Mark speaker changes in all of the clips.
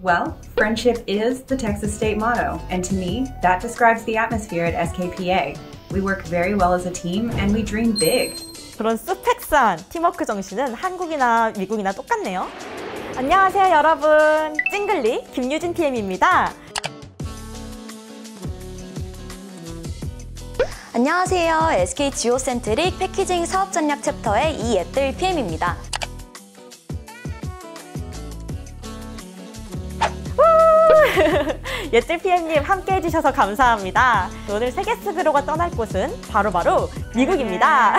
Speaker 1: Well, friendship is the Texas state motto, and to me, that describes the atmosphere at SKPA. We work very well as a team, and we dream big.
Speaker 2: 그런 스펙스한 팀워크 정신은 한국이나 미국이나 똑같네요. 안녕하세요 여러분, 찡글리 김유진 PM입니다.
Speaker 3: 안녕하세요. SK 지오센트릭 패키징 사업 전략 챕터의 이예뜰 PM입니다.
Speaker 2: 예뜰 PM님 함께 해주셔서 감사합니다. 오늘 세계스그로가 떠날 곳은 바로 미국입니다.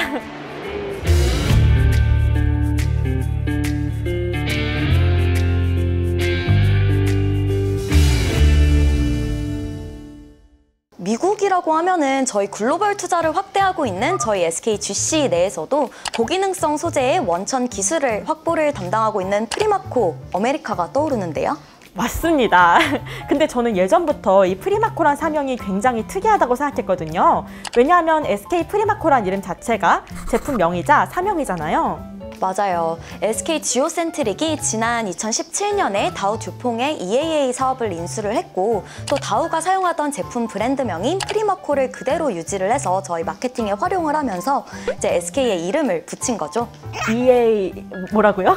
Speaker 3: 미국이라고 하면은 저희 글로벌 투자를 확대하고 있는 저희 SKGC 내에서도 고기능성 소재의 원천 기술을 확보를 담당하고 있는 프리마코 아메리카가 떠오르는데요.
Speaker 2: 맞습니다. 근데 저는 예전부터 이 프리마코란 사명이 굉장히 특이하다고 생각했거든요. 왜냐하면 SK 프리마코란 이름 자체가 제품명이자 사명이잖아요.
Speaker 3: 맞아요. SK 지오센트릭이 지난 2017년에 다우 듀퐁의 EAA 사업을 인수를 했고 또 다우가 사용하던 제품 브랜드명인 프리마코를 그대로 유지를 해서 저희 마케팅에 활용을 하면서 이제 SK의 이름을 붙인 거죠.
Speaker 2: EA 뭐라고요?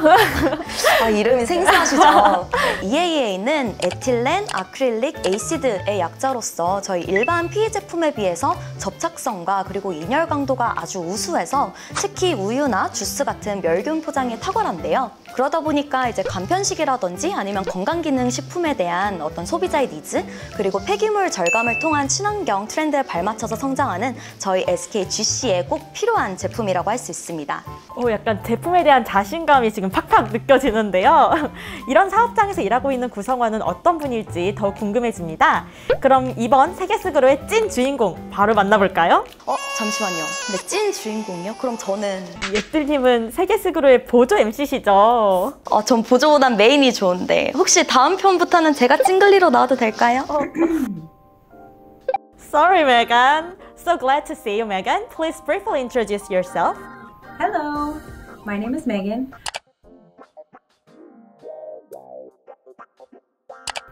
Speaker 3: 이름이 생소하시죠? EAA는 에틸렌 아크릴릭 에이시드의 약자로서 저희 일반 PE 제품에 비해서 접착성과 그리고 인열 강도가 아주 우수해서 특히 우유나 주스 같은 멸균 포장에 탁월한데요. 그러다 보니까 이제 간편식이라든지 아니면 건강기능식품에 대한 어떤 소비자의 니즈 그리고 폐기물 절감을 통한 친환경 트렌드에 발맞춰서 성장하는 저희 SKGC에 꼭 필요한 제품이라고 할 수 있습니다.
Speaker 2: 약간 제품에 대한 자신감이 지금 팍팍 느껴지는데요. 이런 사업장에서 일하고 있는 구성원은 어떤 분일지 더 궁금해집니다. 그럼 이번 세계스그로의 찐 주인공 바로 만나볼까요?
Speaker 3: 잠시만요. 근데 찐 주인공이요? 그럼 저는...
Speaker 2: 예뜰님은 세계스그로의 보조 MC시죠?
Speaker 3: 전 보조보단 메인이 좋은데 혹시 다음 편부터는 제가 찡글리로 나와도 될까요?
Speaker 2: Sorry, Megan. So glad to see you, Megan. Please briefly introduce yourself.
Speaker 1: Hello, my name is Megan.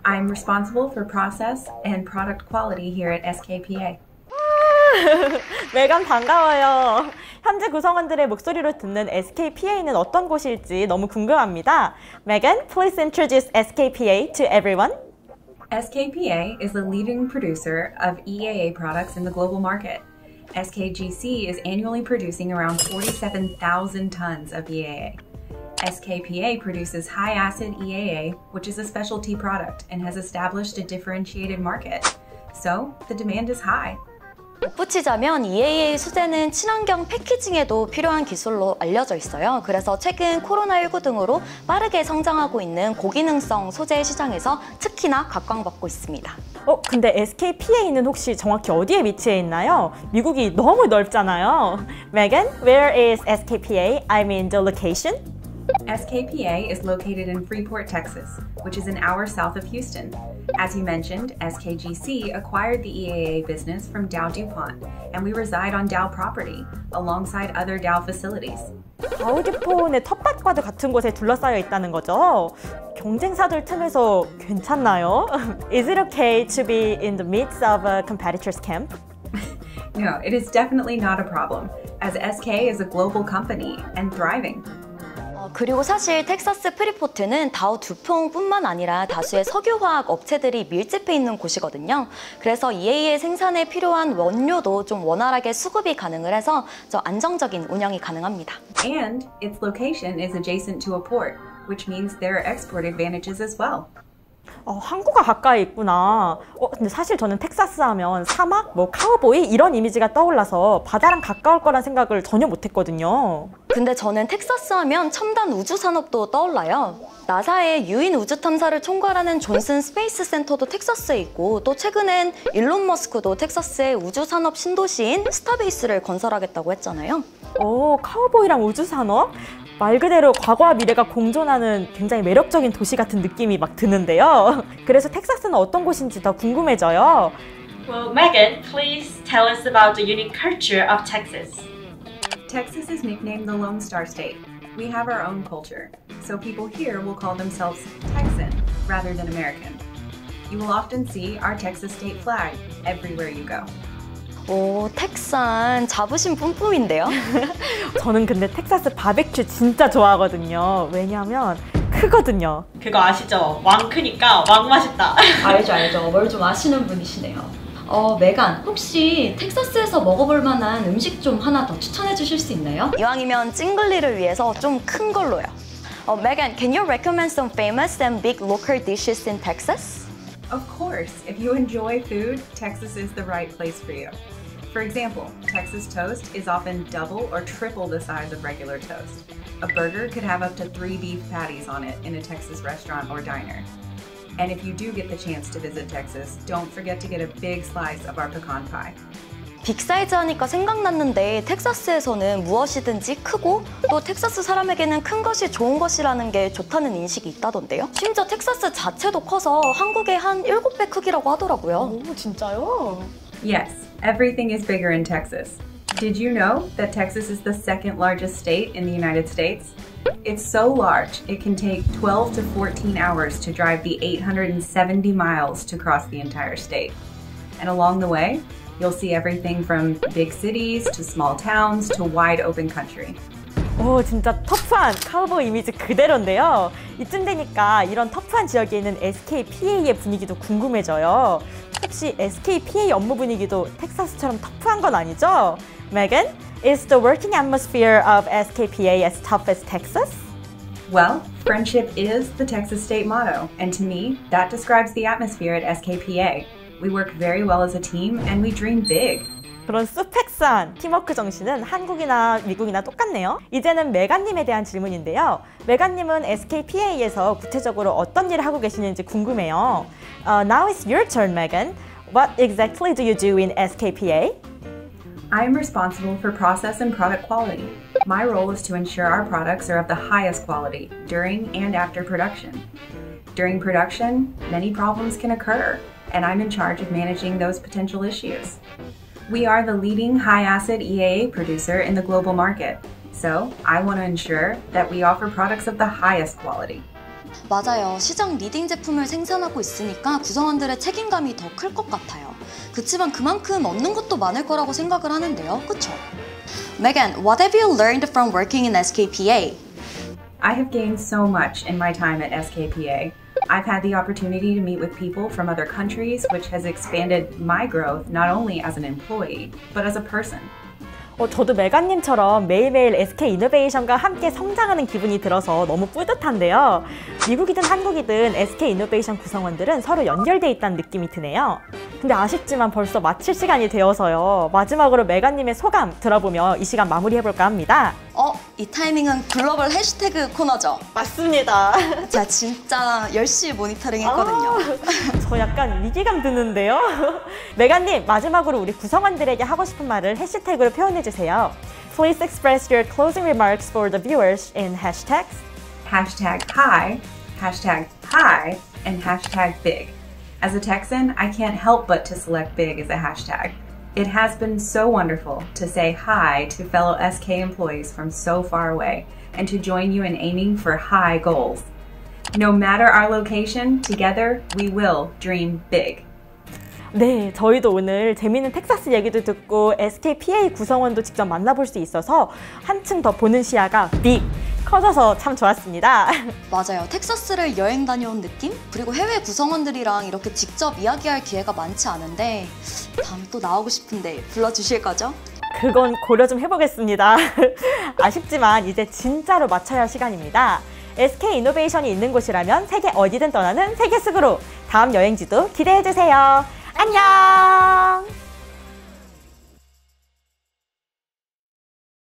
Speaker 1: I'm responsible for process and product quality here at SKPA.
Speaker 2: 메간 반가워요. 현재 구성원들의 목소리로 듣는 SKPA는 어떤 곳일지 너무 궁금합니다. Megan, please introduce SKPA to everyone.
Speaker 1: SKPA is the leading producer of EAA products in the global market. SKGC is annually producing around 47,000 tons of EAA. SKPA produces high-acid EAA, which is a specialty product and has established a differentiated market. So, the demand is high.
Speaker 3: 덧붙이자면 EAA 소재는 친환경 패키징에도 필요한 기술로 알려져 있어요. 그래서 최근 코로나19 등으로 빠르게 성장하고 있는 고기능성 소재 시장에서 특히나 각광받고 있습니다.
Speaker 2: 근데 SKPA는 혹시 정확히 어디에 위치해 있나요? 미국이 너무 넓잖아요. Megan, where is SKPA? I mean the location?
Speaker 1: SKPA is located in Freeport, Texas, which is an hour south of Houston. As you mentioned, SKGC acquired the EAA business from Dow DuPont, and we reside on Dow property, alongside other Dow facilities.
Speaker 2: 다우 듀폰의 텃밭과도 같은 곳에 둘러싸여 있다는 거죠? 경쟁사들 틈에서 괜찮나요? Is it okay to be in the midst of a competitor's camp?
Speaker 1: No, it is definitely not a problem, as SK is a global company and thriving.
Speaker 3: 그리고 사실 텍사스 프리포트는 다우 듀퐁뿐만 아니라 다수의 석유화학 업체들이 밀집해 있는 곳이거든요. 그래서 EAA 생산에 필요한 원료도 좀 원활하게 수급이 가능을 해서 안정적인 운영이 가능합니다.
Speaker 1: And its location is adjacent to a port, which means there are export advantages as well.
Speaker 2: 항구가 가까이 있구나. 근데 사실 저는 텍사스 하면 사막, 카우보이 이런 이미지가 떠올라서 바다랑 가까울 거란 생각을 전혀 못했거든요.
Speaker 3: 근데 저는 텍사스 하면 첨단 우주 산업도 떠올라요. 나사의 유인 우주 탐사를 총괄하는 존슨 스페이스 센터도 텍사스에 있고 또 최근엔 일론 머스크도 텍사스의 우주 산업 신도시인 스타베이스를 건설하겠다고 했잖아요.
Speaker 2: 카우보이랑 우주 산업? 말 그대로 과거와 미래가 공존하는 굉장히 매력적인 도시 같은 느낌이 막 드는데요. 그래서 텍사스는 어떤 곳인지 더 궁금해져요.
Speaker 4: Well, Megan, please tell us about the unique culture of Texas.
Speaker 1: Texas is nicknamed the Lone Star State. We have our own culture, so people here will call themselves Texan. rather than American. You will often see our Texas state flag everywhere you go.
Speaker 3: 오, 텍산 자부심 뿜뿜인데요?
Speaker 2: 저는 근데 텍사스 바베큐 진짜 좋아하거든요. 왜냐면 크거든요.
Speaker 4: 그거 아시죠? 왕 크니까 왕 맛있다.
Speaker 5: 알죠. 뭘 좀 아시는 분이시네요. 메간, 혹시 텍사스에서 먹어볼 만한 음식 좀 하나 더 추천해 주실 수 있나요?
Speaker 3: 이왕이면 찡글리를 위해서 좀 큰 걸로요. Megan, can you recommend some famous and big local dishes in Texas?
Speaker 1: Of course, if you enjoy food, Texas is the right place for you. For example, Texas toast is often double or triple the size of regular toast. A burger could have up to 3 beef patties on it in a Texas restaurant or diner. And if you do get the chance to visit Texas, don't forget to get a big slice of our pecan pie.
Speaker 3: 빅사이즈 하니까 생각났는데 텍사스에서는 무엇이든지 크고 또 텍사스 사람에게는 큰 것이 좋은 것이라는 게 좋다는 인식이 있다던데요. 심지어 텍사스 자체도 커서 한국의 한 7배 크기라고 하더라고요.
Speaker 2: 오, 진짜요?
Speaker 1: Yes, everything is bigger in Texas. Did you know that Texas is the second largest state in the United States? It's so large, it can take 12 to 14 hours to drive the 870 miles to cross the entire state. And along the way, you'll see everything from big cities to small towns to wide open country.
Speaker 2: 오, 진짜 터프한 카우보이 이미지 그대로인데요. 이쯤 되니까 이런 터프한 지역에 있는 SKPA의 분위기도 궁금해져요. 혹시 SKPA 업무 분위기도 텍사스처럼 터프한 건 아니죠? Megan, is the working atmosphere of SKPA as tough as Texas?
Speaker 1: Well, friendship is the Texas state motto, and to me, that describes the atmosphere at SKPA. We work very well as a team and we dream big.
Speaker 2: 그런 스펙스한 팀워크 정신은 한국이나 미국이나 똑같네요. 이제는 메간님에 대한 질문인데요. 메간님은 SKPA에서 구체적으로 어떤 일을 하고 계시는지 궁금해요. Now it's your turn, Megan. What exactly do you do in SKPA?
Speaker 1: I am responsible for process and product quality. My role is to ensure our products are of the highest quality during and after production. During production, many problems can occur, and I'm in charge of managing those potential issues. We are the leading high-acid EAA producer in the global market, so I want to ensure that we offer products of the highest quality.
Speaker 3: 맞아요. 시장 리딩 제품을 생산하고 있으니까 구성원들의 책임감이 더 클 것 같아요. 그치만 그만큼 얻는 것도 많을 거라고 생각을 하는데요. 그쵸? Megan, what have you learned from working in SKPA?
Speaker 1: I have gained so much in my time at SKPA. I've had the opportunity to meet with people from other countries, which has expanded my growth not only as an employee, but as a person.
Speaker 2: 저도 메간님처럼 매일매일 SK 이노베이션과 함께 성장하는 기분이 들어서 너무 뿌듯한데요. 미국이든 한국이든 SK 이노베이션 구성원들은 서로 연결돼 있다는 느낌이 드네요. 근데 아쉽지만 벌써 마칠 시간이 되어서요. 마지막으로 메간님의 소감 들어보며 이 시간 마무리해볼까 합니다.
Speaker 3: 이 타이밍은 글로벌 해시태그 코너죠?
Speaker 2: 맞습니다.
Speaker 3: 제가 진짜 열심히 모니터링 했거든요.
Speaker 2: 저 약간 위기감 드는데요. 메간님, 마지막으로 우리 구성원들에게 하고 싶은 말을 해시태그로 표현해주세요. Please express your closing remarks for the viewers in hashtags.
Speaker 1: Hashtag hi, and hashtag big. As a Texan, I can't help but to select big as a hashtag. It has been so wonderful to say hi to fellow SK employees from so far away and to join you in aiming for high goals. No matter our location, together we will dream big.
Speaker 2: 네, 저희도 오늘 재미있는 텍사스 얘기도 듣고 SKPA 구성원도 직접 만나볼 수 있어서 한층 더 보는 시야가 빅! 커져서 참 좋았습니다.
Speaker 3: 맞아요. 텍사스를 여행 다녀온 느낌? 그리고 해외 구성원들이랑 이렇게 직접 이야기할 기회가 많지 않은데 다음에 또 나오고 싶은데 불러주실 거죠?
Speaker 2: 그건 고려 좀 해보겠습니다. 아쉽지만 이제 진짜로 마쳐야 할 시간입니다. SK 이노베이션이 있는 곳이라면 세계 어디든 떠나는 세계스그룹! 다음 여행지도 기대해주세요. 안녕!